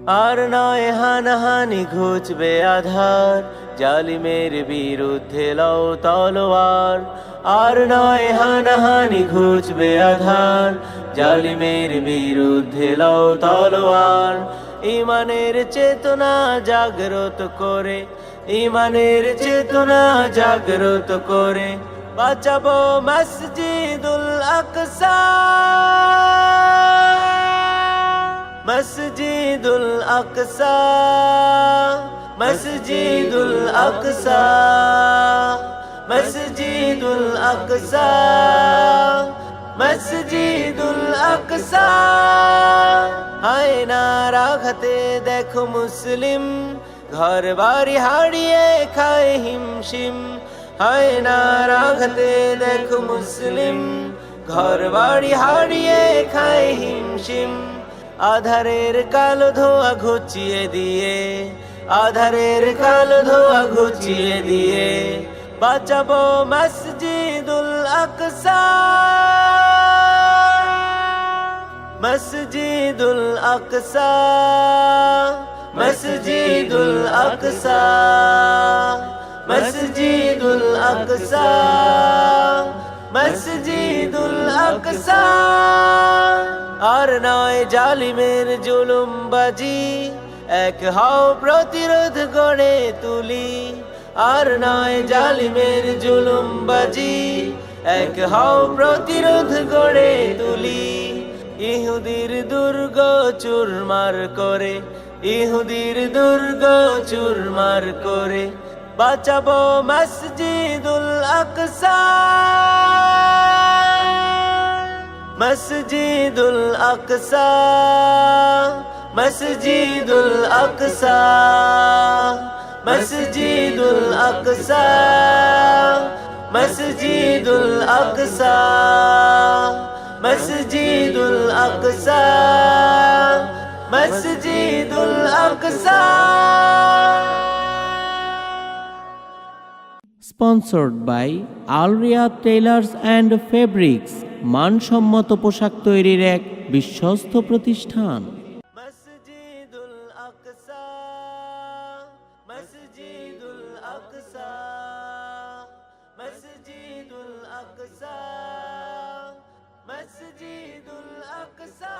আর নয় হানাহানি ঘুচবে আধার, জালিমের বিরুদ্ধে লও তলোয়ার। আর নয় হানাহানি ঘুচবে আধার, জালিমের বিরুদ্ধে লও তলোয়ার। ইমানের চেতনা জাগ্রত করে, ইমানের চেতনা জাগ্রত করে বাঁচাবো মসজিদুল আকসা, মসজিদুল আকসা, মসজিদুল আকসা, মসজিদুল আকসা, মসজিদুল আকসা। হায় নারা আঘাতে দেখো মুসলিম, ঘর বাড়ি হারিয়ে খায় হিমশিম। হায় নারা আঘাতে দেখো মুসলিম, ঘর বাড়ি হারিয়ে খায় হিমশিম। আধারের কালো ধোয়া ঘুচিয়ে দিয়ে, আধারের কালো ধোয়া ঘুচিয়ে দিয়ে বাঁচাবো মসজিদুল আকসা, মসজিদুল আকসা, মসজিদুল আকসা, মসজিদুল আকসা, মসজিদুল আকসা। আর নয় জালিমের জুলুমবাজি, এক হও প্রতিরোধ গড়ে তুলি। আর নয় জালিমের জুলুমবাজি, এক হও প্রতিরোধ গড়ে তুলি। ইহুদির দুর্গ চুরমার করে, ইহুদির দুর্গ চুরমার করে বাঁচাবো মসজিদুল আকসা, মসজিদুল আকসা, মসজিদুল আকসা, মসজিদুল আকসা, মসজিদুল আকসা, মসজিদুল আকসা, মসজিদুল Aqsa. Sponsored by Al Riyad tailors and fabrics, মানসম্মত পোশাক তৈরির এক বিশ্বস্ত প্রতিষ্ঠান। মসজিদুল আকসা, মসজিদুল আকসা, মসজিদুল আকসা, মসজিদুল আকসা।